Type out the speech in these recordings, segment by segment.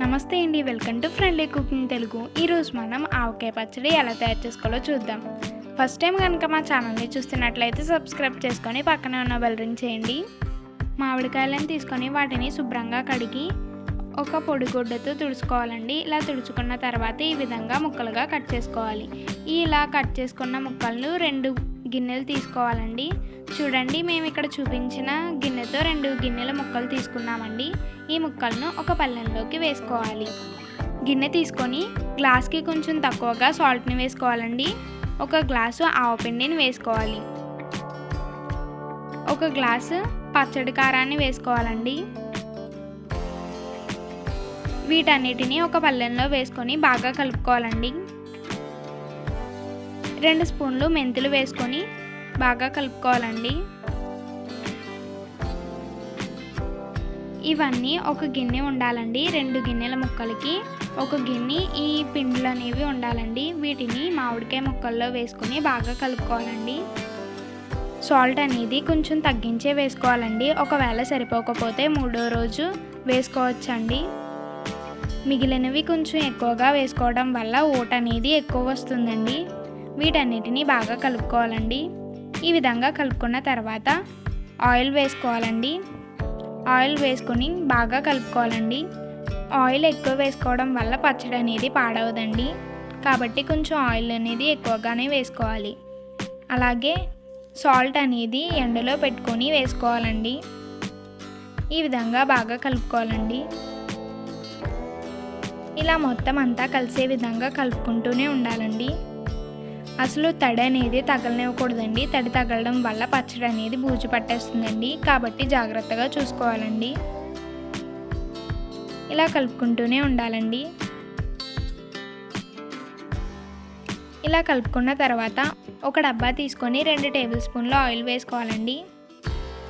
నమస్తే అండి, welcome to friendly cooking Telugu. ఈరోజు మనం ఆవకాయ పచ్చడి ఎలా తయారు చేసుకోవాలో చూద్దాం. ఫస్ట్ టైం కనుక మా ఛానల్ని చూస్తున్నట్లయితే సబ్స్క్రైబ్ చేసుకొని పక్కనే ఉన్న బెల్ రింగ్ చేయండి. మామిడికాయలను తీసుకొని వాటిని శుభ్రంగా కడిగి ఒక పొడిగుడ్డతో తుడుచుకోవాలండి. ఇలా తుడుచుకున్న తర్వాత ఈ విధంగా ముక్కలుగా కట్ చేసుకోవాలి. ఇలా కట్ చేసుకున్న ముక్కలను 2 గిన్నెలు తీసుకోవాలండి. చూడండి, మేము ఇక్కడ చూపించిన గిన్నెతో 2 గిన్నెల ముక్కలు తీసుకున్నామండి. ఈ ముక్కలను ఒక పళ్ళెంలోకి వేసుకోవాలి. గిన్నె తీసుకొని గ్లాస్కి కొంచెం తక్కువగా సాల్ట్ని వేసుకోవాలండి. 1 గ్లాసు ఆవపిండిని వేసుకోవాలి. 1 గ్లాసు పచ్చడి కారాన్ని వేసుకోవాలండి. వీటన్నిటిని ఒక పళ్ళెంలో వేసుకొని బాగా కలుపుకోవాలండి. 2 స్పూన్లు మెంతులు వేసుకొని బాగా కలుపుకోవాలండి. ఇవన్నీ ఒక గిన్నె ఉండాలండి. 2 గిన్నెల ముక్కలకి 1 గిన్నె ఈ పిండిలు అనేవి ఉండాలండి. వీటిని మామిడికాయ ముక్కల్లో వేసుకొని బాగా కలుపుకోవాలండి. సాల్ట్ అనేది కొంచెం తగ్గించే వేసుకోవాలండి. ఒకవేళ సరిపోకపోతే 3వ రోజు వేసుకోవచ్చండి. మిగిలినవి కొంచెం ఎక్కువగా వేసుకోవడం వల్ల ఊట అనేది ఎక్కువ వస్తుందండి. వీటన్నిటిని బాగా కలుపుకోవాలండి. ఈ విధంగా కలుపుకున్న తర్వాత ఆయిల్ వేసుకోవాలండి. ఆయిల్ వేసుకొని బాగా కలుపుకోవాలండి. ఆయిల్ ఎక్కువ వేసుకోవడం వల్ల పచ్చడి అనేది పాడవదండి. కాబట్టి కొంచెం ఆయిల్ అనేది ఎక్కువగానే వేసుకోవాలి. అలాగే సాల్ట్ అనేది ఎండలో పెట్టుకొని వేసుకోవాలండి. ఈ విధంగా బాగా కలుపుకోవాలండి. ఇలా మొత్తం అంతా కలిసే విధంగా కలుపుకుంటూనే ఉండాలండి. అసలు తడి అనేది తగలనివ్వకూడదండి. తడి తగలడం వల్ల పచ్చడి అనేది బూజు పట్టేస్తుందండి. కాబట్టి జాగ్రత్తగా చూసుకోవాలండి. ఇలా కలుపుకుంటూనే ఉండాలండి. ఇలా కలుపుకున్న తర్వాత ఒక డబ్బా తీసుకొని 2 టేబుల్ స్పూన్ల ఆయిల్ వేసుకోవాలండి.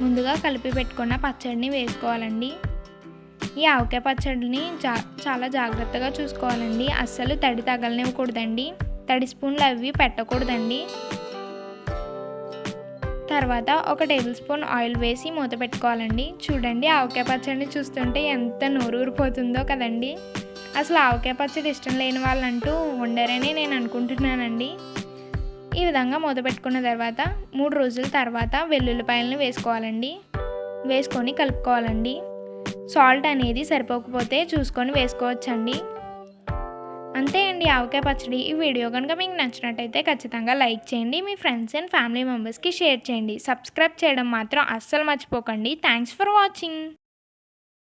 ముందుగా కలిపి పెట్టుకున్న పచ్చడిని వేసుకోవాలండి. ఈ ఆవకాయ పచ్చడిని చాలా జాగ్రత్తగా చూసుకోవాలండి. అస్సలు తడి తగలనివ్వకూడదండి. తడి స్పూన్లు అవి పెట్టకూడదండి. తర్వాత 1 టేబుల్ స్పూన్ ఆయిల్ వేసి మూత పెట్టుకోవాలండి. చూడండి, ఆవకాయ పచ్చడిని చూస్తుంటే ఎంత నోరూరిపోతుందో కదండి. అసలు ఆవకాయ పచ్చడి ఇష్టం లేని వాళ్ళంటూ ఉండరని నేను అనుకుంటున్నానండి. ఈ విధంగా మూత పెట్టుకున్న తర్వాత 3 రోజుల తర్వాత వెల్లుల్లిపాయలను వేసుకోవాలండి. వేసుకొని కలుపుకోవాలండి. సాల్ట్ అనేది సరిపోకపోతే చూసుకొని వేసుకోవచ్చండి. అంతే అండి, ఆవకాయ పచ్చడి. ఈ వీడియో కనుక మీకు నచ్చినట్టయితే ఖచ్చితంగా లైక్ చేయండి. మీ ఫ్రెండ్స్ అండ్ ఫ్యామిలీ మెంబర్స్కి షేర్ చేయండి. సబ్స్క్రైబ్ చేయడం మాత్రం అస్సలు మర్చిపోకండి. Thanks for watching.